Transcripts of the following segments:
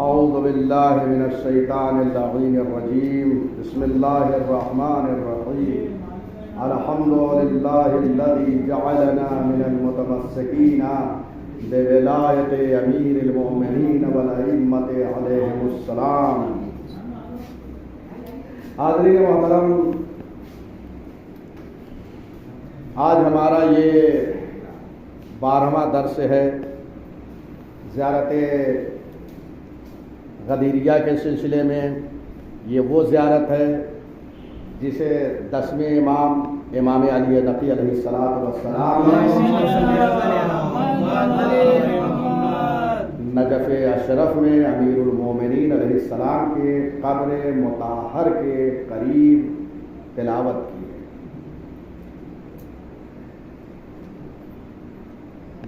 اعوذ باللہ من الشیطان اللعین الرجیم بسم اللہ الرحمن الرحیم الحمد للہ الذی جعلنا من المتمسکین بولایت امیر المؤمنین والائمۃ علیہم السلام۔ حاضرین محترم، آج ہمارا یہ 12واں درس ہے زیارت غدیریہ کے سلسلے میں۔ یہ وہ زیارت ہے جسے 10ویں امام علی نقی علیہ السلام نجف اشرف میں امیر المومنین علیہ السلام کے قبر مطہر کے قریب تلاوت کی ہے۔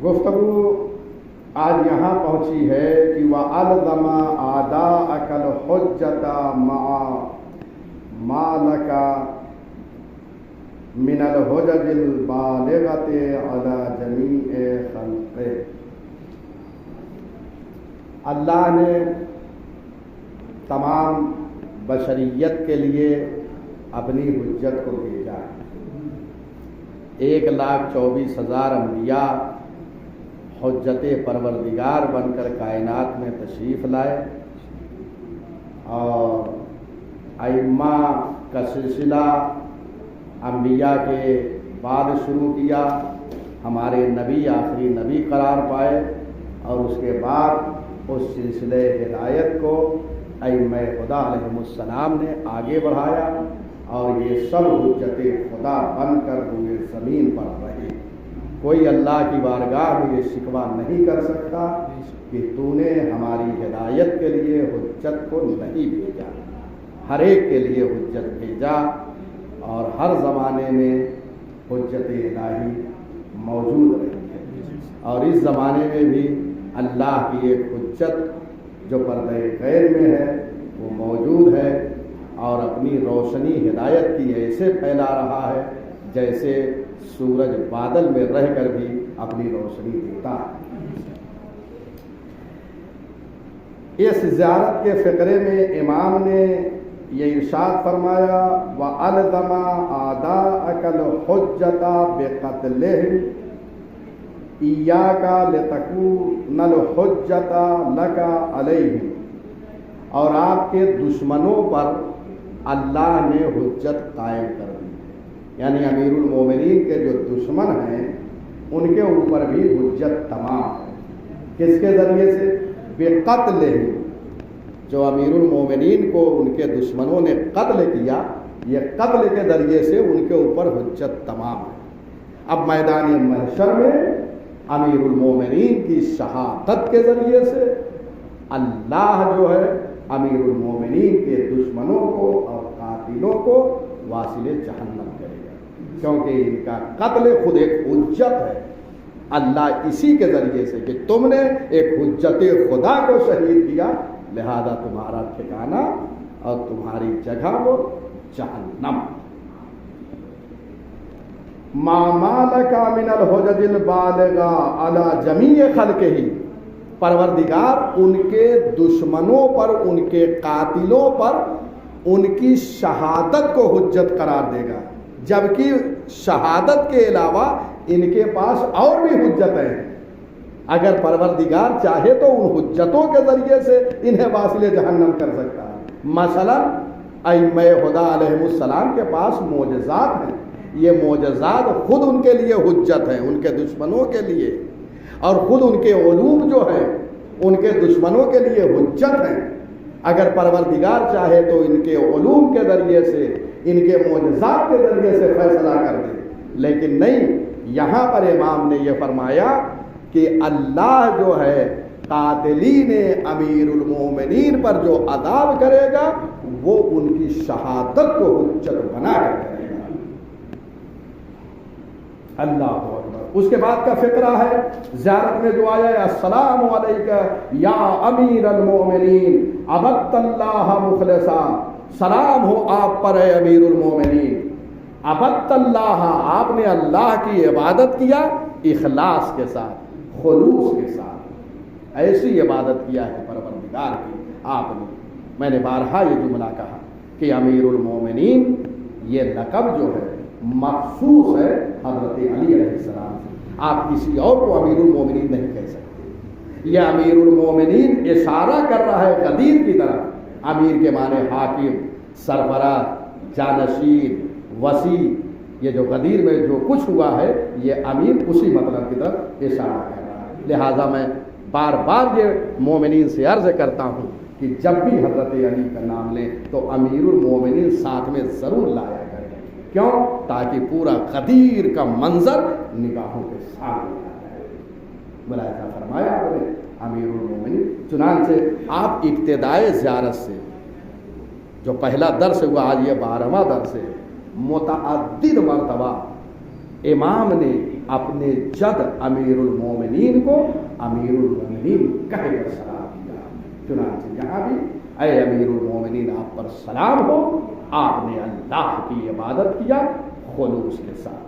گفتگو آج یہاں پہنچی ہے کہ وَأَلْزَمَ أَعْدَاءَكَ الْحُجَّةَ مَعَ مَا لَكَ مِنَ الْحُجَجِ الْبَالِغَةِ عَلَى جَمِيعِ خَلْقِهِ۔ اللہ نے تمام بشریت کے لیے اپنی حجت کو بھیجا ہے۔ 1,24,000 انبیاء حجت پروردگار بن کر کائنات میں تشریف لائے، اور ائمہ کا سلسلہ انبیاء کے بعد شروع کیا۔ ہمارے نبی آخری نبی قرار پائے، اور اس کے بعد اس سلسلے ہدایت کو ائمہ خدا علیہم السلام نے آگے بڑھایا، اور یہ سب حجت خدا بن کر روئے زمین پر رہے۔ کوئی اللہ کی بارگاہ میں یہ شکوہ نہیں کر سکتا کہ تو نے ہماری ہدایت کے لیے حجت کو نہیں بھیجا۔ ہر ایک کے لیے حجت بھیجا، اور ہر زمانے میں حجت الہی موجود رہی ہے، اور اس زمانے میں بھی اللہ کی ایک حجت جو پردہ غیب میں ہے وہ موجود ہے، اور اپنی روشنی ہدایت کی ایسے پھیلا رہا ہے جیسے سورج بادل میں رہ کر بھی اپنی روشنی دیتا ہے۔ اس زیارت کے فقرے میں امام نے یہ ارشاد فرمایا وَأَلْزَمَ أَعْدَاءَكَ الْحُجَّةَ بِقَتْلِهِمْ إِيَّاكَ لِتَكُونَ الْحُجَّةَ لَكَ عَلَيْهِمْ، اور آپ کے دشمنوں پر اللہ نے حجت قائم کر دی، یعنی امیر المومنین کے جو دشمن ہیں ان کے اوپر بھی حجت تمام ہے۔ کس کے ذریعے سے؟ بِقَتْلِهِمْ، جو امیر المومنین کو ان کے دشمنوں نے قتل کیا، یہ قتل کے ذریعے سے ان کے اوپر حجت تمام ہے۔ اب میدان محشر میں امیر المومنین کی شہادت کے ذریعے سے اللہ جو ہے امیر المومنین کے دشمنوں کو اور قاتلوں کو واصل جہنم کرے گا، کیونکہ ان کا قتل خود ایک حجت ہے۔ اللہ اسی کے ذریعے سے کہ تم نے ایک حجت خدا کو شہید کیا، لہذا تمہارا ٹھکانہ اور تمہاری جگہ وہ جہنم۔ ما مالک من الحجج البالغہ علی جمیع خلقہ، پروردگار ان کے دشمنوں پر، ان کے قاتلوں پر ان کی شہادت کو حجت قرار دے گا، جبکہ شہادت کے علاوہ ان کے پاس اور بھی حجتیں ہیں۔ اگر پروردگار چاہے تو ان حجتوں کے ذریعے سے انہیں واصل جہنم کر سکتا ہے۔ مثلا ائمہ خدا علیہم السلام کے پاس معجزات ہیں، یہ معجزات خود ان کے لیے حجت ہیں، ان کے دشمنوں کے لیے، اور خود ان کے علوم جو ہیں ان کے دشمنوں کے لیے حجت ہیں۔ اگر پروردگار چاہے تو ان کے علوم کے ذریعے سے، ان کے معجزات کے ذریعے سے فیصلہ کر دے، لیکن نہیں۔ یہاں پر امام نے یہ فرمایا کہ اللہ جو ہے قاتلین امیر المومنین پر جو عذاب کرے گا وہ ان کی شہادت کو حجت بنا کر کرے گا۔ اللہ اکبر۔ اس کے بعد کا فقرہ ہے زیارت میں جو آیا ہے السلام علیکہ یا امیر المومنین عبدت اللہ مخلصا، سلام ہو آپ پر اے امیر المومنین۔ عبدت اللہ، آپ نے اللہ کی عبادت کیا اخلاص کے ساتھ، خلوص کے ساتھ۔ ایسی عبادت کیا ہے پروردگار کی آپ نے. میں نے بارہا یہ جملہ کہا کہ امیر المومنین یہ لقب جو ہے مخصوص ہے حضرت علی علیہ السلام سے. آپ کسی اور کو امیر المومنین نہیں کہہ سکتے. یہ امیر المومنین اشارہ کر رہا ہے غدیر کی طرف. امیر کے معنی حاکم، سربراہ، جانشین، وسیع. یہ جو غدیر میں جو کچھ ہوا ہے یہ امیر اسی مطلب کی طرف اشارہ کر رہا ہے. لہذا میں بار بار یہ مومنین سے عرض کرتا ہوں کہ جب بھی حضرت علی کا نام لیں تو امیر المومنین ساتھ میں ضرور لایا کریں. کیوں؟ تاکہ پورا غدیر کا منظر نگاہوں کے سامنے آ جائے. ملاحظہ فرمایا آپ نے امیر المومنین. چنانچہ آپ ابتدائے زیارت سے جو پہلا درس ہوا آج یہ 12واں درس ہے، متعدد مرتبہ امام نے اپنے جد امیر المومنین کو امیر المومنین کہہ کر سلام کیا. چنانچہ یہاں بھی اے امیر المومنین آپ پر سلام ہو. آپ نے اللہ کی عبادت کیا خلوص کے ساتھ.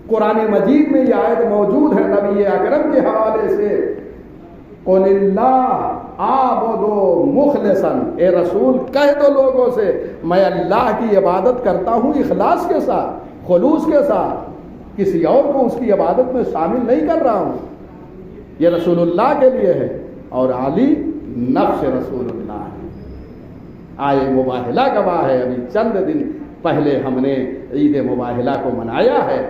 قرآن مجید میں یہ آیت موجود ہے نبی اکرم کے حوالے سے، قل اللہ اعبدوا مخلصا. اے رسول کہہ دو لوگوں سے میں اللہ کی عبادت کرتا ہوں اخلاص کے ساتھ، خلوص کے ساتھ، کسی اور کو اس کی عبادت میں شامل نہیں کر رہا ہوں. یہ رسول اللہ کے لیے ہے اور علی نفس رسول اللہ ہے. آئے مباہلہ گواہ ہے. ابھی چند دن پہلے ہم نے عید مباہلہ کو منایا ہے.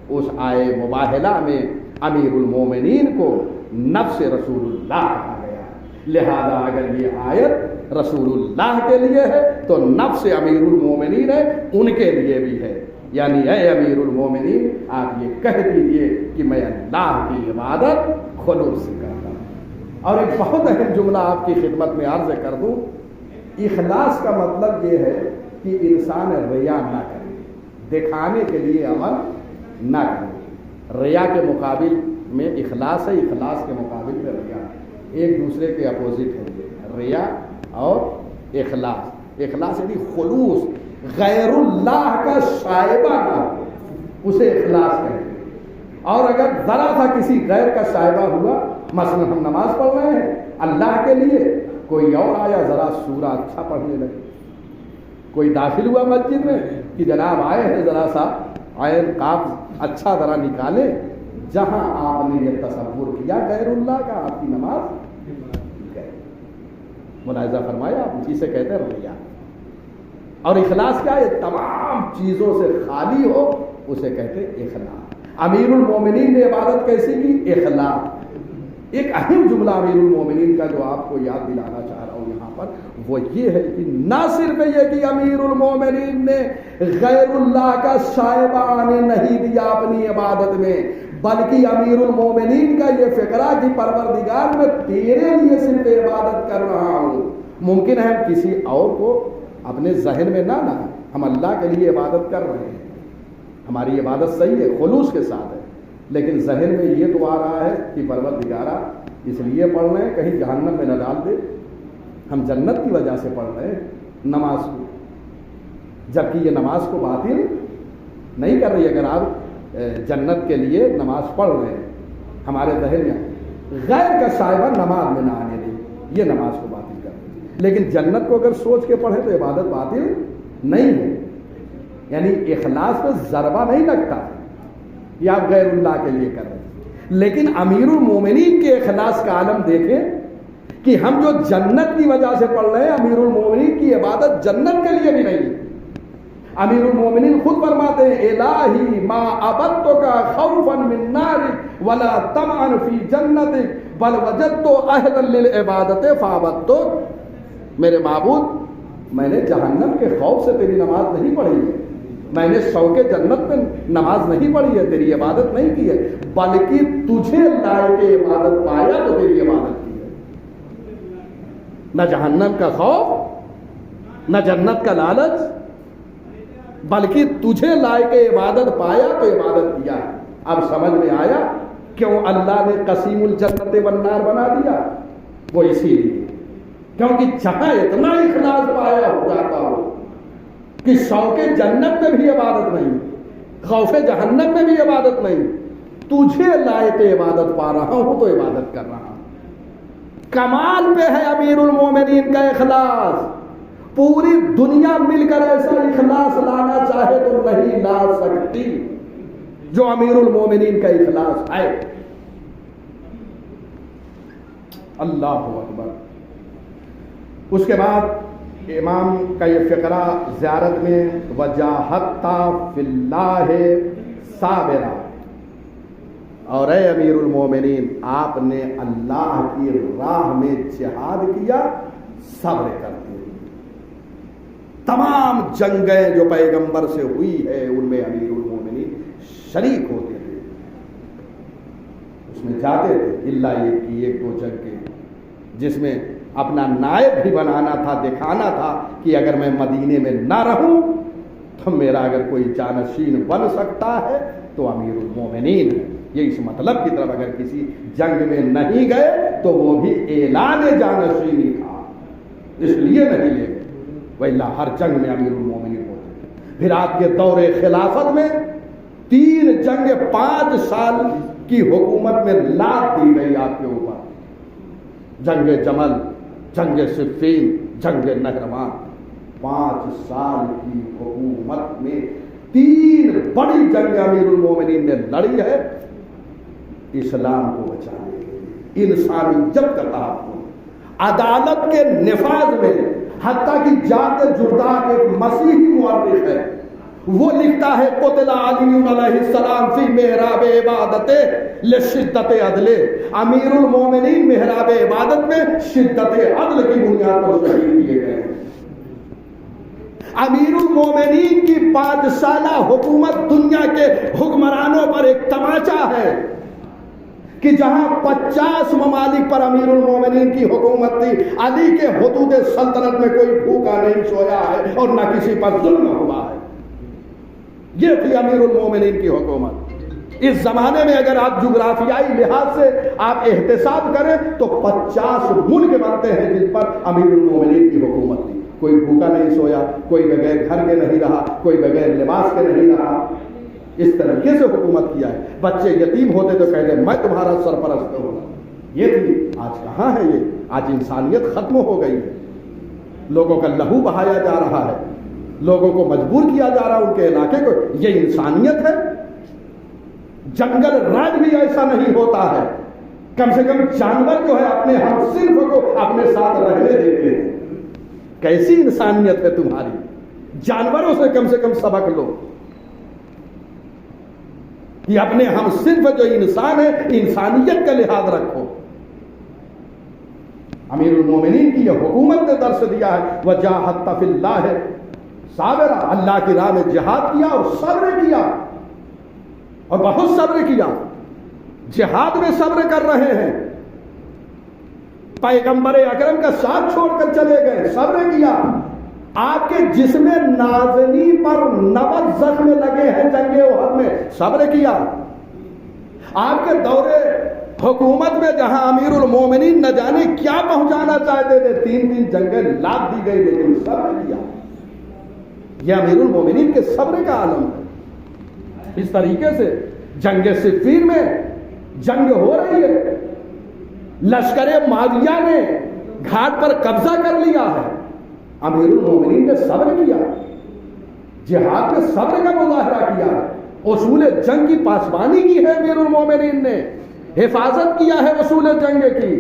اس آئے مباہلہ میں امیر المومنین کو نفس رسول اللہ کہا گیا. لہذا اگر یہ آیت رسول اللہ کے لیے ہے تو نفس امیر المومنین ہے ان کے لیے بھی ہے. یعنی اے امیر المومنین آپ یہ کہہ دیجئے کہ میں اللہ کی عبادت خلوص سے کرتا ہوں. اور ایک بہت اہم جملہ آپ کی خدمت میں عرض کر دوں. اخلاص کا مطلب یہ ہے کہ انسان ریا نہ کرے، دکھانے کے لیے عمل نہ کرے. ریا کے مقابل میں اخلاص ہے، اخلاص کے مقابل میں ریا. ایک دوسرے کے اپوزٹ ہے ریا اور اخلاص. اخلاص یعنی خلوص، غیر اللہ کا شائبہ نہ ہو، اسے اخلاص کہتے ہیں. اور اگر ذرا سا کسی غیر کا شائبہ ہوا، مثلا ہم نماز پڑھ رہے ہیں اللہ کے لیے، کوئی اور آیا ذرا سورہ اچھا پڑھنے لگے، کوئی داخل ہوا مسجد میں کہ جناب آئے ہیں ذرا سا عین قاف اچھا ذرا نکالے، جہاں آپ نے یہ تصور کیا غیر اللہ کا، آپ کی نماز گئی. ملاحظہ فرمایا آپ جسے کہتے ہیں ریا. اور اخلاص کیا ہے؟ تمام چیزوں سے خالی ہو اسے کہتے ہیں اخلاص. امیر المومنین نے عبادت کیسی کی؟ اخلاص. ایک اہم جملہ امیر المومنین کا جو آپ کو یاد دلانا چاہ رہا ہوں یہاں پر وہ یہ ہے کہ نہ صرف یہ کہ امیر المومنین نے غیر اللہ کا شائبہ آنے نہیں دیا اپنی عبادت میں، بلکہ امیر المومنین کا یہ فکرہ کہ پروردگار میں تیرے لیے صرف عبادت کر رہا ہوں. ممکن ہے ہم کسی اور کو اپنے ذہن میں نہ لائیں، ہم اللہ کے لیے عبادت کر رہے ہیں، ہماری عبادت صحیح ہے، خلوص کے ساتھ ہے، لیکن ذہن میں یہ تو آ رہا ہے کہ پروردگارہ اس لیے پڑھ رہے ہیں کہیں جہنم میں نہ ڈال دے، ہم جنت کی وجہ سے پڑھ رہے ہیں نماز کو، جبکہ یہ نماز کو باطل نہیں کر رہی. اگر آپ جنت کے لیے نماز پڑھ رہے ہیں، ہمارے ذہن میں غیر کا شائبہ نماز میں نہ آنے دیں، یہ نماز کو باطل کر دیں. لیکن جنت کو اگر سوچ کے پڑھیں تو عبادت باطل نہیں ہے. یعنی اخلاص پہ ضربہ نہیں لگتا یہ آپ غیر اللہ کے لیے کر رہے ہیں. لیکن امیر المومنین کے اخلاص کا عالم دیکھیں کہ ہم جو جنت کی وجہ سے پڑھ رہے ہیں، امیر المومنین کی عبادت جنت کے لیے بھی نہیں ہے. امیر المومنین خود فرماتے ہیں الہی ما عبدتک خوفا من نارک ولا طمعا فی جنتک بل وجدت اہلا للعبادت فعبدتک. میرے معبود میں نے جہنم کے خوف سے تیری نماز نہیں پڑھی ہے، میں نے شوق جنت میں نماز نہیں پڑھی ہے، تیری عبادت نہیں کی ہے، بلکہ تجھے لائق عبادت پایا تو تیری عبادت کی ہے. نہ جہنم کا خوف نہ جنت کا لالچ، بلکہ تجھے لائق عبادت پایا تو عبادت کیا. اب سمجھ میں آیا کیوں اللہ نے قسیم الجنت والنار بنا دیا؟ وہ اسی لیے کیونکہ جہاں اتنا اخلاص پایا ہو جاتا ہو کہ شوق جنت میں بھی عبادت نہیں، خوف جہنم میں بھی عبادت نہیں، تجھے لائق عبادت پا رہا ہوں تو عبادت کر رہا ہوں. کمال پہ ہے امیر المومنین کا اخلاص. پوری دنیا مل کر ایسا اخلاص لانا چاہے تو نہیں لا سکتی جو امیر المومنین کا اخلاص ہے. اللہ اکبر. اس کے بعد امام کا یہ فقرہ زیارت میں وجاہدت فی اللہ صابرا، اور اے امیر المومنین آپ نے اللہ کی راہ میں جہاد کیا صبر کرتے ہوئے. تمام جنگیں جو پیغمبر سے ہوئی ہے ان میں امیر المومنین شریک ہوتے تھے، اس میں جاتے تھے، اللہ یہ کی ایک دو جنگ کے جس میں اپنا نائب بھی بنانا تھا، دکھانا تھا کہ اگر میں مدینے میں نہ رہوں تو میرا اگر کوئی جانشین بن سکتا ہے تو امیر المومنین ہے. یہ اس مطلب کی طرف اگر کسی جنگ میں نہیں گئے تو وہ بھی اعلان جانشینی تھا، اس لیے نہیں لے گئے، وإلا ہر جنگ میں امیر المومنین ہوتے تھے. پھر آپ کے دور خلافت میں 3 جنگ 5 سال کی حکومت میں لاد دی گئی آپ کے اوپر. جنگ جمل، جنگ صفین، جنگ نہروان. 5 سال کی حکومت میں 3 بڑی جنگ امیر المومنین نے لڑی ہے اسلام کو بچانے کے لیے، انسانیت کا تحفظ، عدالت کے نفاذ میں. حتیٰ کہ جاتے جرداق ایک مسیحی مورخ ہے، وہ لکھتا ہے قتل علی علیہ السلام فی محراب عبادت لشدت عدل. امیر المومنین محراب عبادت میں شدت عدل کی بنیاد پر شہید کیے گئے. امیر المومنین کی 5 سالہ حکومت دنیا کے حکمرانوں پر ایک تماچا ہے کہ جہاں 50 ممالک پر امیر المومنین کی حکومت تھی، علی کے حدود سلطنت میں کوئی بھوکا نہیں سویا ہے اور نہ کسی پر ظلم ہوا ہے. یہ تھی امیر المومنین کی حکومت. اس زمانے میں اگر آپ جغرافیائی لحاظ سے آپ احتساب کریں تو 50 ملک بنتے ہیں جن پر امیر المومنین کی حکومت تھی. کوئی بھوکا نہیں سویا، کوئی بغیر گھر کے نہیں رہا، کوئی بغیر لباس کے نہیں رہا. اس طریقے سے حکومت کیا ہے. بچے یتیم ہوتے تو کہتے میں تمہارا سرپرست ہوں. یہ تھی. آج کہاں ہے یہ؟ آج انسانیت ختم ہو گئی ہے. لوگوں کا لہو بہایا جا رہا ہے، لوگوں کو مجبور کیا جا رہا ہے ان کے علاقے کو. یہ انسانیت ہے؟ جنگل راج بھی ایسا نہیں ہوتا ہے. کم سے کم جانور جو ہے اپنے ہم صنف کو اپنے ساتھ رہنے دیتے ہیں. کیسی انسانیت ہے تمہاری؟ جانوروں سے کم سبق لو کہ اپنے ہم صرف جو انسان ہے انسانیت کا لحاظ رکھو. امیر المومنین کی یہ حکومت نے درس دیا ہے وجاہدت فی اللہ صابرا، اللہ کی راہ میں جہاد کیا اور صبر کیا، اور بہت صبر کیا. جہاد میں صبر کر رہے ہیں، پیغمبر اکرم کا ساتھ چھوڑ کر چلے گئے، صبر کیا. آپ کے جسم نازنی پر 90 زخم لگے ہیں جنگ احد میں، صبر کیا. آپ کے دور حکومت میں جہاں امیر المومنین نہ جانے کیا پہنچانا چاہتے تھے، 3 جنگیں لاد دی گئی لیکن صبر کیا. یہ امیر المومنین کے صبر کا عالم ہے. اس طریقے سے جنگ صفین میں جنگ ہو رہی ہے، لشکر معاویہ نے گھاٹ پر قبضہ کر لیا ہے، امیر المومنین نے صبر کیا، جہاد میں صبر کا مظاہرہ کیا، اصول جنگ کی پاسبانی کی ہے امیر المومنین نے، حفاظت کیا ہے اصول جنگ کی.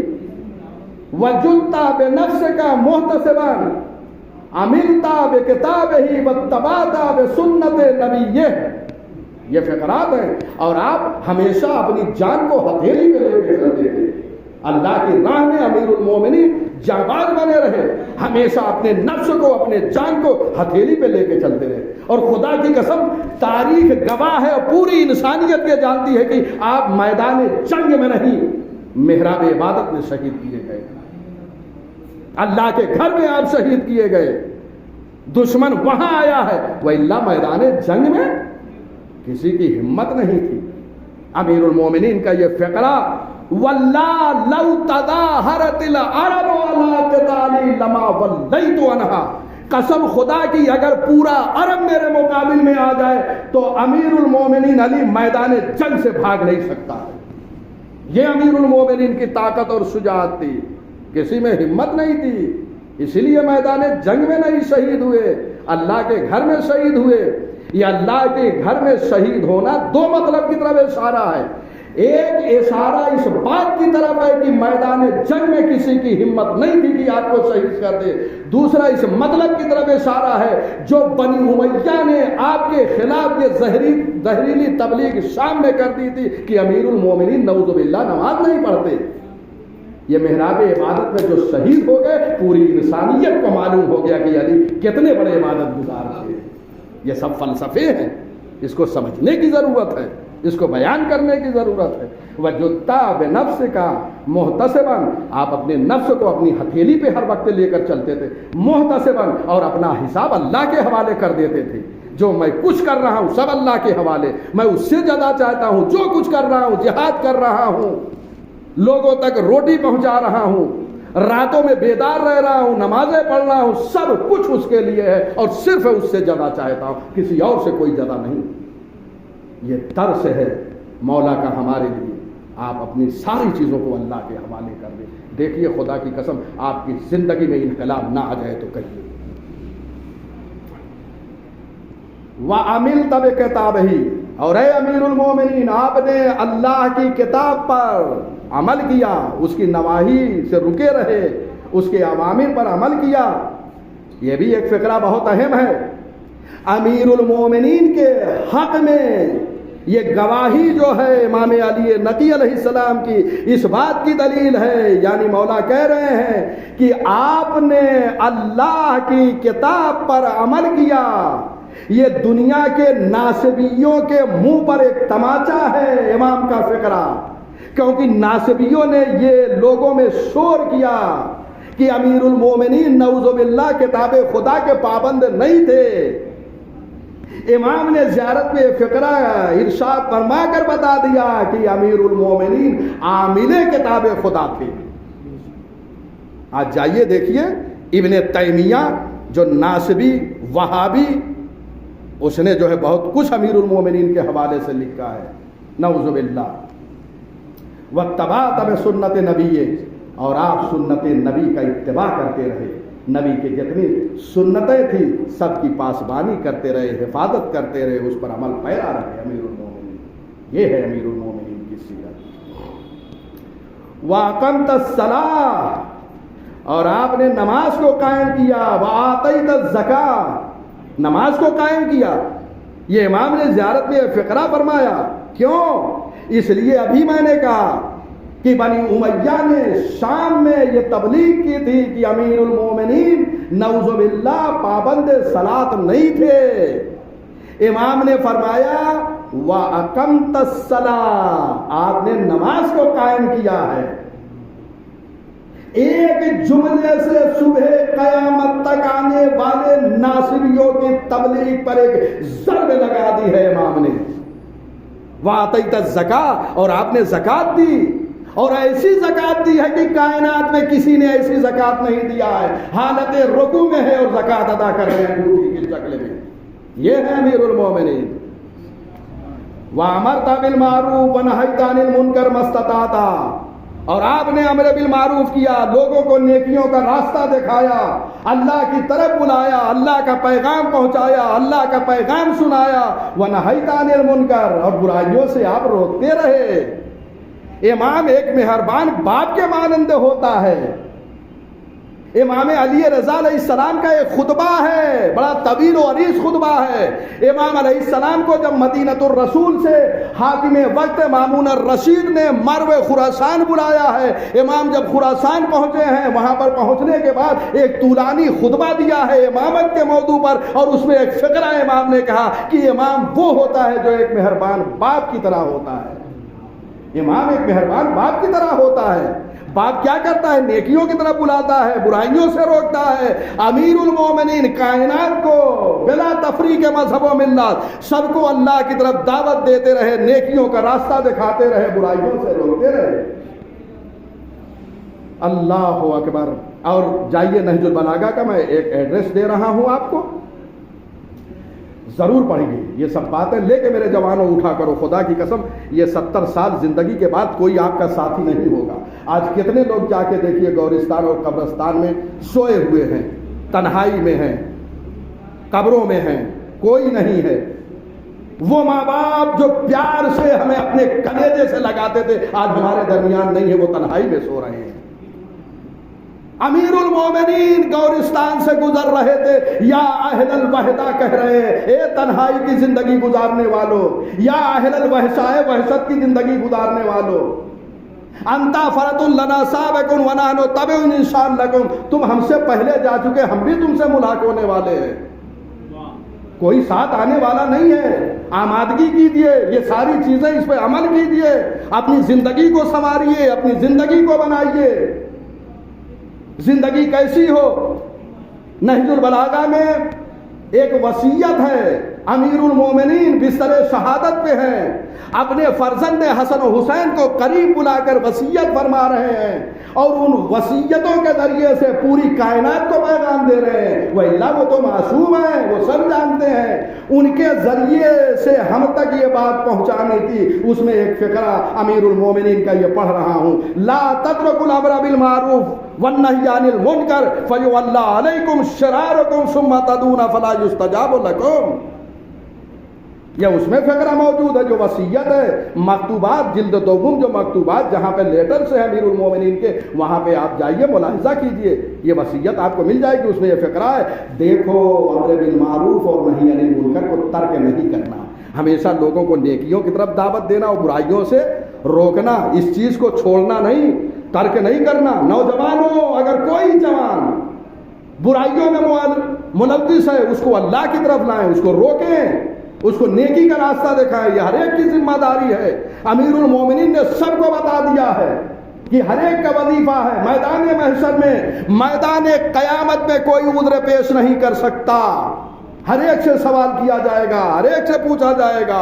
وَجُلْتَ بِنَفْسِكَ مُحْتَسِبًا عَمِلْتَ بِكِتَابِهِ وَاتَّبَعْتَ بِسُنَّتِ نَبِيِّهِ. یہ فقرات ہیں، اور آپ ہمیشہ اپنی جان کو ہتھیلی میں لے کے چلتے تھے. اللہ کی راہ میں امیر المومنین جانباز بنے رہے، ہمیشہ اپنے نفس کو اپنے جان کو ہتھیلی پہ لے کے چلتے رہے. اور خدا کی قسم تاریخ گواہ ہے اور پوری انسانیت یہ جانتی ہے کہ آپ میدان جنگ میں نہیں، محراب عبادت میں شہید کیے گئے، اللہ کے گھر میں آپ شہید کیے گئے. دشمن وہاں آیا ہے، وَإِلَّا میدان جنگ میں کسی کی ہمت نہیں تھی. امیر المومنین کا یہ فقرہ وَاللَّهِ لَوْ تَظَاهَرَتِ الْعَرَبُ عَلَىٰ قِتَالِي لَمَا وَلَّيْتُ عَنْهَا. قسم خدا کی اگر پورا عرب میرے مقابل میں آ جائے تو امیر المومنین علی میدان جنگ سے بھاگ نہیں سکتا. یہ امیر المومنین کی طاقت اور شجاعت تھی. کسی میں ہمت نہیں تھی، اسی لیے میدان جنگ میں نہیں شہید ہوئے، اللہ کے گھر میں شہید ہوئے۔ یہ اللہ کے گھر میں شہید ہونا دو مطلب کی طرف اشارہ ہے۔ ایک اشارہ اس بات کی طرف ہے کہ میدان جنگ میں کسی کی ہمت نہیں تھی کہ آپ کو شہید کر دے، دوسرا اس مطلب کی طرف اشارہ ہے جو بنی امیہ نے آپ کے خلاف یہ زہریلی تبلیغ شام میں کر دی تھی کہ امیر المومنین نعوذ باللہ نماز نہیں پڑھتے۔ یہ محراب عبادت میں جو شہید ہو گئے، پوری انسانیت کو معلوم ہو گیا کہ علی کتنے بڑے عبادت گزار تھے۔ یہ سب فلسفے ہیں، اس کو سمجھنے کی ضرورت ہے، اس کو بیان کرنے کی ضرورت ہے۔ وَجُتَّا بِنَفْسِكَ مُحْتَسِبًا، آپ اپنے نفس کو اپنی ہتھیلی پہ ہر وقت لے کر چلتے تھے، محتسباً، اور اپنا حساب اللہ کے حوالے کر دیتے تھے۔ جو میں کچھ کر رہا ہوں سب اللہ کے حوالے، میں اس سے جزا چاہتا ہوں، جو کچھ کر رہا ہوں، جہاد کر رہا ہوں، لوگوں تک روٹی پہنچا رہا ہوں، راتوں میں بیدار رہ رہا ہوں، نمازیں پڑھ رہا ہوں، سب کچھ اس کے لیے ہے اور صرف اس سے جزا چاہتا ہوں، کسی اور سے کوئی جزا نہیں۔ یہ درس ہے مولا کا ہمارے لیے، آپ اپنی ساری چیزوں کو اللہ کے حوالے کر دیں۔ دیکھیے خدا کی قسم آپ کی زندگی میں انقلاب نہ آ جائے تو کہیے وَعَمِلْتَ بِكِتَابِهِ، اور اے امیر المومنین آپ نے اللہ کی کتاب پر عمل کیا، اس کی نواہی سے رکے رہے، اس کے اوامر پر عمل کیا۔ یہ بھی ایک فقرہ بہت اہم ہے۔ امیر المومنین کے حق میں یہ گواہی جو ہے امام علی نقی علیہ السلام کی، اس بات کی دلیل ہے، یعنی مولا کہہ رہے ہیں کہ آپ نے اللہ کی کتاب پر عمل کیا۔ یہ دنیا کے ناصبیوں کے منہ پر ایک تماچا ہے امام کا فقرہ، کیونکہ ناصبیوں نے یہ لوگوں میں شور کیا کہ امیر المومنین نعوذ باللہ کتاب خدا کے پابند نہیں تھے۔ امام نے زیارت میں فقرہ ارشاد فرما کر بتا دیا کہ امیر المومنین عامل کتاب خدا تھے۔ آج جائیے دیکھیے ابن تیمیہ جو ناصبی وہابی، اس نے جو ہے بہت کچھ امیر المومنین کے حوالے سے لکھا ہے، نعوذ باللہ۔ وَاتَّبَعْتَ بِسُنَّتِ نَبِيِّ، اور آپ سنت نبی کا اتباع کرتے رہے، نبی کے جتنی سنتیں تھیں سب کی پاسبانی کرتے رہے، حفاظت کرتے رہے، اس پر عمل پیرا رہے امیر المومنین۔ یہ ہے امیر المومنین کی سیرت۔ وَأَقَمْتَ الصَّلَاةَ، اور آپ نے نماز کو قائم کیا، وَآتَيْتَ الزَّكَاةَ، نماز کو قائم کیا۔ یہ امام نے زیارت میں فقرہ فرمایا، کیوں؟ اس لیے ابھی میں نے کہا کہ بنی امیہ نے شام میں یہ تبلیغ کی تھی کہ امیر المومنین نعوذ باللہ پابند صلاۃ نہیں تھے۔ امام نے فرمایا وَأَقَمْتَ الصَّلَاةَ، آپ نے نماز کو قائم کیا ہے۔ ایک جملے سے صبح قیامت تک آنے والے ناصبیوں کی تبلیغ پر ایک ضرب لگا دی ہے امام نے۔ وَآتَيْتَ الزَّكَاةَ، اور آپ نے زکوٰۃ دی، اور ایسی زکوٰۃ دی ہے کہ کائنات میں کسی نے ایسی زکوٰۃ نہیں دیا ہے، حالت رکوع میں ہے اور زکوٰۃ ادا کر رہے ہیں انگوٹھی کی شکل میں۔ یہ ہے امیر المومنین۔ وَأَمَرْتَ بِالْمَعْرُوفِ وَنَهَيْتَ عَنِ الْمُنكَرِ مَا اسْتَطَعْتَ، اور آپ نے امر بالمعروف کیا، لوگوں کو نیکیوں کا راستہ دکھایا، اللہ کی طرف بلایا، اللہ کا پیغام پہنچایا، اللہ کا پیغام سنایا۔ وَنَهَيْتَ عَنِ الْمُنكَرِ، اور برائیوں سے آپ روکتے رہے۔ امام ایک مہربان باپ کے مانند ہوتا ہے۔ امام علی رضا علیہ السلام کا ایک خطبہ ہے، بڑا طویل و عریض خطبہ ہے۔ امام علیہ السلام کو جب مدینۃ الرسول سے حاکم وقت مامون الرشید نے مرو خراسان بلایا ہے، امام جب خراسان پہنچے ہیں، وہاں پر پہنچنے کے بعد ایک طولانی خطبہ دیا ہے امامت کے موضوع پر، اور اس میں ایک فقرہ امام نے کہا کہ امام وہ ہوتا ہے جو ایک مہربان باپ کی طرح ہوتا ہے۔ امام ایک مہربان باپ کی طرح ہوتا ہے۔ باپ کیا کرتا ہے؟ نیکیوں کی طرف بلاتا ہے، برائیوں سے روکتا ہے۔ امیر المومنین کائنات کو بلا تفریق مذہب و ملت سب کو اللہ کی طرف دعوت دیتے رہے، نیکیوں کا راستہ دکھاتے رہے، برائیوں سے روکتے رہے۔ اللہ اکبر۔ اور جائیے نہج البلاغہ کا میں ایک ایڈریس دے رہا ہوں آپ کو، ضرور پڑھیے۔ یہ سب باتیں لے کے میرے جوانوں اٹھا کرو، خدا کی قسم یہ 70 سال زندگی کے بعد کوئی آپ کا ساتھی نہیں ہوگا۔ آج کتنے لوگ جا کے دیکھیے گورستان اور قبرستان میں سوئے ہوئے ہیں، تنہائی میں ہیں، قبروں میں ہیں، کوئی نہیں ہے۔ وہ ماں باپ جو پیار سے ہمیں اپنے کلیجے سے لگاتے تھے آج ہمارے درمیان نہیں ہے، وہ تنہائی میں سو رہے ہیں۔ امیر المومنین گورستان سے گزر رہے تھے، یا اہل الوحدہ کہہ رہے ہیں، اے تنہائی کی زندگی گزارنے والوں، یا اہل الوحشہ وحشت کی زندگی گزارنے والوں، انتا فرط لنا سابقون ونحن تبع انشاء لکم، تم ہم سے پہلے جا چکے، ہم بھی تم سے ملاق ہونے والے ہیں۔ کوئی ساتھ آنے والا نہیں ہے۔ آمادگی کیجیے، یہ ساری چیزیں اس پہ عمل کیجیے، اپنی زندگی کو سنواریے، اپنی زندگی کو بنائیے۔ زندگی کیسی ہو؟ نہج البلاغہ میں ایک وصیت ہے، امیر المومنین بستر شہادت پہ ہیں، اپنے فرزند حسن و حسین کو قریب بلا کر وصیت فرما رہے ہیں، اور ان وصیتوں کے ذریعے سے پوری کائنات کو پیغام دے رہے ہیں۔ وَإِلَّا وہ تو معصوم ہیں، وہ سب جانتے ہیں، ان کے ذریعے سے ہم تک یہ بات پہنچانی تھی۔ اس میں ایک فقرہ امیر المومنین کا یہ پڑھ رہا ہوں، لا تترکوا الامر بالمعروف والنہی عن المنکر فیولی علیکم شرارکم ثم تدعون فلا یستجاب لکم۔ یہ اس میں فقرہ موجود ہے جو وصیت ہے، مکتوبات جلد دوم جو مکتوبات جہاں پہ لیٹرز ہیں امیر المومنین کے، وہاں پہ آپ جائیے ملاحظہ کیجئے، یہ وصیت آپ کو مل جائے گی، اس میں یہ فقرہ ہے، دیکھو امر بالمعروف اور نہی عن المنکر کو ترک نہیں کرنا، ہمیشہ لوگوں کو نیکیوں کی طرف دعوت دینا اور برائیوں سے روکنا، اس چیز کو چھوڑنا نہیں، ترک نہیں کرنا۔ نوجوانوں، اگر کوئی جوان برائیوں میں ملوث ہے اس کو اللہ کی طرف لائیں، اس کو روکیں، اس کو نیکی کا راستہ دکھائیں، یہ ہر ایک کی ذمہ داری ہے۔ امیر المومنین نے سب کو بتا دیا ہے کہ ہر ایک کا وظیفہ ہے، میدان محشر میں، میدان قیامت میں کوئی عذر پیش نہیں کر سکتا، ہر ایک سے سوال کیا جائے گا، ہر ایک سے پوچھا جائے گا۔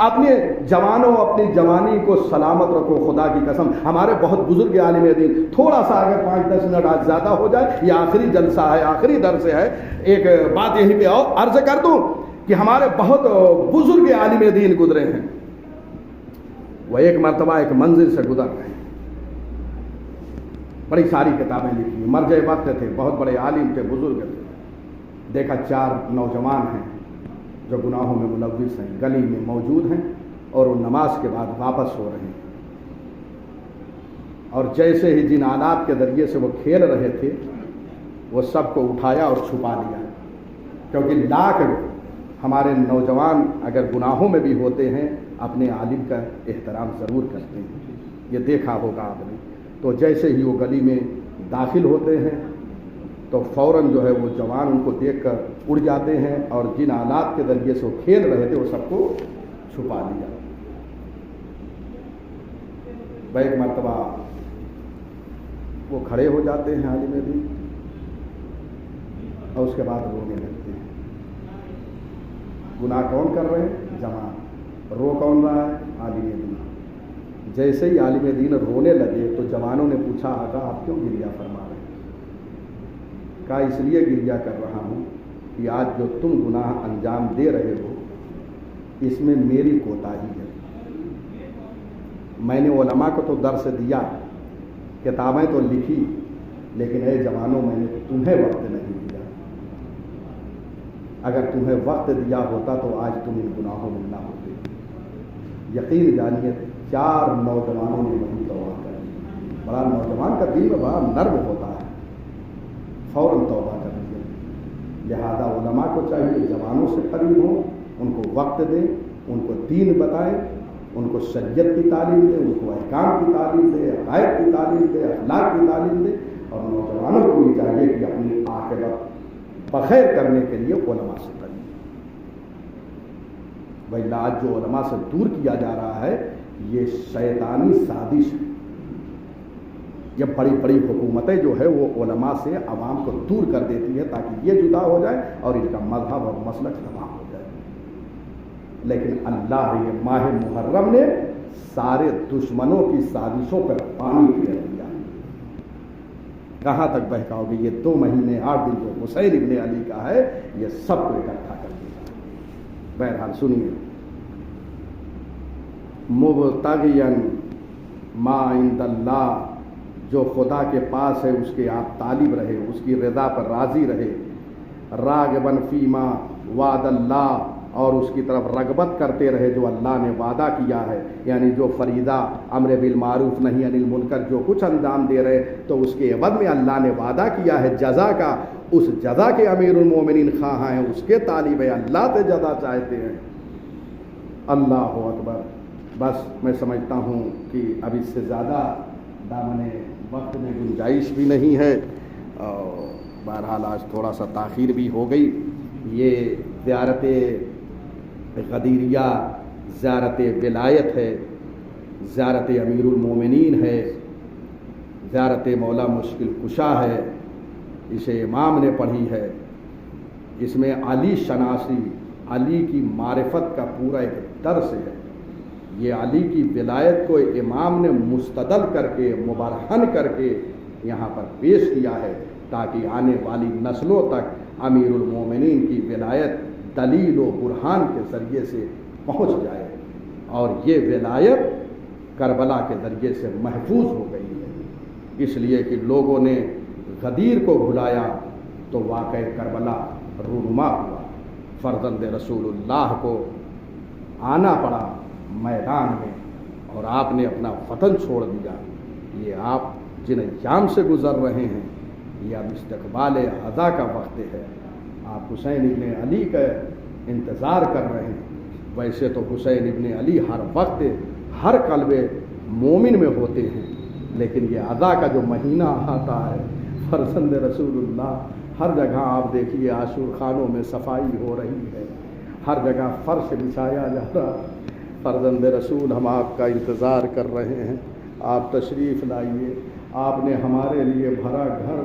اپنے جوانوں، اپنی جوانی کو سلامت رکھو، خدا کی قسم۔ ہمارے بہت بزرگ عالم دین، تھوڑا سا اگر 5-10 منٹ آج زیادہ ہو جائے، یہ آخری جلسہ ہے، آخری درس ہے، ایک بات یہی پہ اور عرض کر دوں کہ ہمارے بہت بزرگ عالم دین گزرے ہیں، وہ ایک مرتبہ ایک منزل سے گزر رہے ہیں، بڑی ساری کتابیں لکھی، مرجع وقت تھے، بہت بڑے عالم تھے، بزرگ تھے۔ دیکھا 4 نوجوان ہیں جو گناہوں میں ملوث ہیں، گلی میں موجود ہیں، اور وہ نماز کے بعد واپس ہو رہے ہیں، اور جیسے ہی جن آلات کے ذریعے سے وہ کھیل رہے تھے، وہ سب کو اٹھایا اور چھپا لیا، کیونکہ لاکھ ہمارے نوجوان اگر گناہوں میں بھی ہوتے ہیں اپنے عالم کا احترام ضرور کرتے ہیں، یہ دیکھا ہوگا آپ نے۔ تو جیسے ہی وہ گلی میں داخل ہوتے ہیں تو فوراً جو ہے وہ جوان ان کو دیکھ کر اڑ جاتے ہیں، اور جن آلات کے ذریعے سے وہ کھیل رہے تھے وہ سب کو چھپا لیا۔ ایک مرتبہ وہ کھڑے ہو جاتے ہیں عالم دین، اور اس کے بعد رونے لگتے ہیں۔ گناہ کون کر رہے ہیں؟ جوان۔ رو کون رہا ہے؟ عالم دین۔ جیسے ہی عالم دین رونے لگے تو جوانوں نے پوچھا، آقا آپ کیوں گریہ فرما رہے ہیں؟ کہا اس لیے گریہ کر رہا ہوں کہ آج جو تم گناہ انجام دے رہے ہو اس میں میری کوتاہی ہے۔ میں نے علماء کو تو درس دیا، کتابیں تو لکھی، لیکن اے جوانوں میں نے تمہیں وقت نہیں دیا۔ اگر تمہیں وقت دیا ہوتا تو آج تم ان گناہوں میں نہ ہوتے۔ یقین جانیے 4 نوجوانوں نے وہی توبہ کر دی۔ بڑا نوجوان کا دل میں بڑا نرم ہوتا ہے، فوراً توبہ کر دیا۔ لہذا علماء کو چاہیے جوانوں سے قریب ہوں، ان کو وقت دیں، ان کو دین بتائیں، ان کو شریعت کی تعلیم دیں، ان کو احکام کی تعلیم دیں، عقائد کی تعلیم دیں، اخلاق کی تعلیم دیں، اور نوجوانوں کو بھی چاہیے کہ اپنی عاقبت بخیر کرنے کے لیے علماء سے کریں۔ بھائی آج جو علماء سے دور کیا جا رہا ہے یہ شیطانی سازش ہے۔ یہ بڑی بڑی حکومتیں جو ہے وہ علماء سے عوام کو دور کر دیتی ہے تاکہ یہ جدا ہو جائے اور ان کا مذہب اور مسلک تباہ ہو جائے۔ لیکن اللہ یہ ماہ محرم نے سارے دشمنوں کی سازشوں پر پانی پھیر دیا۔ کہاں تک بہکاؤ گے؟ یہ 2 مہینے 8 دن جو حسین ابن علی کا ہے یہ سب کو اکٹھا کر دیا۔ بہرحال سنیے، مبتغیاً ما عند اللہ جو خدا کے پاس ہے اس کے آپ طالب رہے، اس کی رضا پر راضی رہے، راغباً فیما وعد اللہ، اور اس کی طرف رغبت کرتے رہے جو اللہ نے وعدہ کیا ہے، یعنی جو فریضہ امر بالمعروف نہی عن المنکر جو کچھ انجام دے رہے تو اس کے عوض میں اللہ نے وعدہ کیا ہے جزا کا، اس جزا کے امیر المومنین خواہاں ہیں، اس کے طالب ہیں، اللہ سے جزا چاہتے ہیں۔ اللہ اکبر۔ بس میں سمجھتا ہوں کہ اب اس سے زیادہ دامن وقت میں گنجائش بھی نہیں ہے، اور بہرحال آج تھوڑا سا تاخیر بھی ہو گئی۔ یہ زیارت غدیریہ زیارت ولایت ہے، زیارت امیر المومنین ہے، زیارت مولا مشکل کشا ہے، اسے امام نے پڑھی ہے۔ اس میں علی شناسی، علی کی معرفت کا پورا ایک درس ہے۔ یہ علی کی ولایت کو امام نے مستدل کر کے مبرہن کر کے یہاں پر پیش کیا ہے تاکہ آنے والی نسلوں تک امیر المومنین کی ولایت دلیل و برہان کے ذریعے سے پہنچ جائے، اور یہ ولایت کربلا کے ذریعے سے محفوظ ہو گئی ہے۔ اس لیے کہ لوگوں نے غدیر کو بھلایا تو واقع کربلا رونما ہوا، فرزند رسول اللہ کو آنا پڑا میدان میں، اور آپ نے اپنا وطن چھوڑ دیا۔ یہ آپ جن ایام سے گزر رہے ہیں یہ اب استقبال عزا کا وقت ہے۔ آپ حسین ابن علی کا انتظار کر رہے ہیں۔ ویسے تو حسین ابن علی ہر وقت ہر قلب مومن میں ہوتے ہیں، لیکن یہ عزا کا جو مہینہ آتا ہے فرزند رسول اللہ، ہر جگہ آپ دیکھیے عاشور خانوں میں صفائی ہو رہی ہے، ہر جگہ فرش بچھایا جا رہا۔ فرزند رسول ہم آپ کا انتظار کر رہے ہیں، آپ تشریف لائیے۔ آپ نے ہمارے لیے بھرا گھر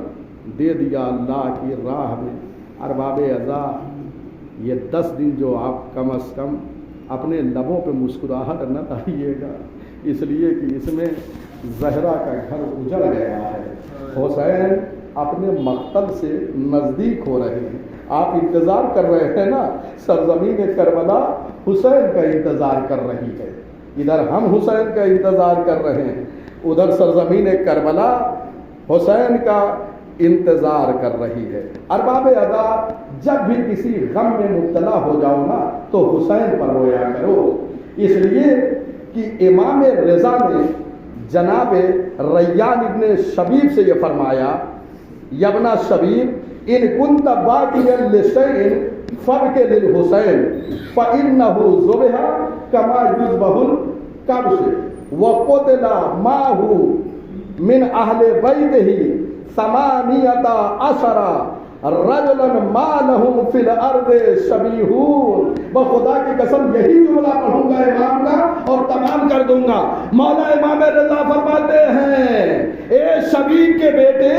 دے دیا اللہ کی راہ میں۔ ارباب عزا، یہ 10 دن جو آپ کم از کم اپنے لبوں پہ مسکراہٹ نہ لائیے گا، اس لیے کہ اس میں زہرا کا گھر اجڑ گیا ہے۔ حسین اپنے مقتل سے نزدیک ہو رہے ہیں، آپ انتظار کر رہے ہیں نا، سرزمین کربلا حسین کا انتظار کر رہی ہے۔ ادھر ہم حسین کا انتظار کر رہے ہیں، ادھر سرزمین کربلا حسین کا انتظار کر رہی ہے۔ ارباب ادا، جب بھی کسی غم میں مبتلا ہو جاؤ نا تو حسین پر رویا کرو، اس لیے کہ امام رضا نے جناب ریان ابن شبیب سے یہ فرمایا، یبنا شبیب ان کنت باقیا لشیء فابق للحسین فانہ ذبح کما یذبح الکبش وقتل معه من اہل بیتہ 18 رجلا ما لهم فی الارض شبیہون۔ بخدا کی قسم یہی جملہ پڑھوں گا امام کا اور تمام کر دوں گا۔ مولا امام رضا فرماتے ہیں، اے شبیب کے بیٹے،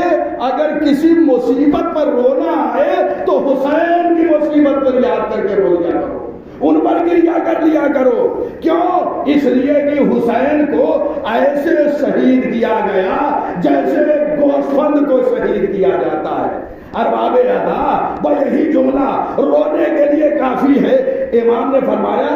اگر کسی مصیبت پر رونا آئے تو حسین کی مصیبت پر یاد کر کے رو لیا کرو، ان پر گریہ کر لیا کرو۔ کیوں؟ اس لیے کہ حسین کو ایسے شہید کیا گیا جیسے گوسفند کو شہید کیا جاتا ہے۔ ارباب ادا، وہ یہی جملہ رونے کے لیے کافی ہے۔ امام نے فرمایا،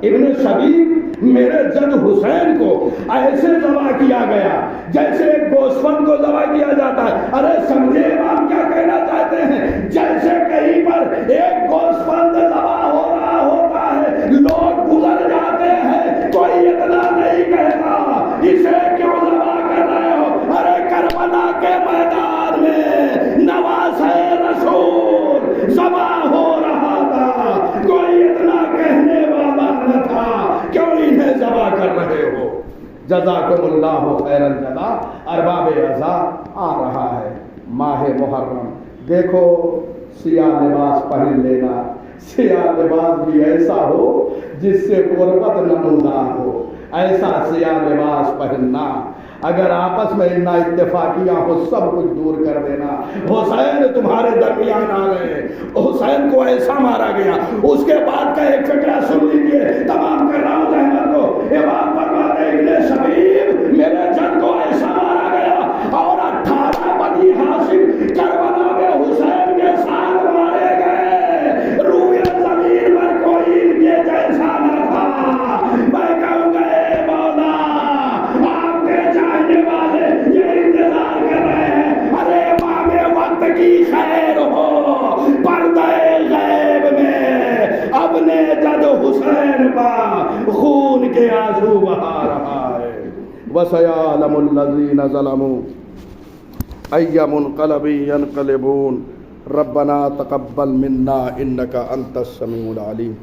ابن شبیب، میرے جد حسین کو ایسے ذبح کیا گیا جیسے ایک گوسفند کو ذبح کیا جاتا ہے۔ ارے سمجھے امام کیا کہنا چاہتے ہیں؟ جیسے کہیں پر ایک گوسفند ذبح ہو رہا ہوتا ہے، لوگ گزر جاتے ہیں، کوئی اتنا نہیں کہتا اسے کیوں ذبح کر رہے ہو۔ ارے کربلا کے میدان میں نواز رسول ذبح ہو رہا تھا، کوئی اتنا کہنے والا نہ تھا، کیوں انہیں ذبح کر رہے ہو؟ جزاکم اللہ خیر الجزا۔ ارباب عزا، آ رہا ہے ماہ محرم، دیکھو سیاہ لباس پہن لینا، سیاہ لباس بھی ایسا ہو جس سے قربت نمودار ہو، ایسا سیاہ لباس پہننا۔ اگر آپس میں نہ اتفاقیاں ہو سب کچھ دور کر دینا۔ حسین تمہارے درمیان آ رہے ہیں، حسین کو ایسا مارا گیا۔ اس کے بعد کا ایک فقرہ سن لیجیے، تمام کر رہا ہوں احمد کو۔ امام فرماتے ہیں، ابن شبیب، میرے جد کو ایسا مارا گیا اور 18 بنی ہاشم کربلا میں حسین کے ساتھ مارے گئے، روئے زمین پر کوئی ان کے جیسا نہ تھا۔ میں کہوں گا، اے مولا، آپ کے چاہنے والے یہ انتظار خیر ہو پردہ غیب میں ابن جد حسین پر خون کے آنسو بہا رہا ہے۔ وَسَيَعْلَمُ الَّذِينَ ظَلَمُوا أَيَّ مُنقَلَبٍ يَنقَلِبُونَ رَبَّنَا تَقَبَّلْ مِنَّا إِنَّكَ أَنْتَ السَّمِيعُ الْعَلِيمُ۔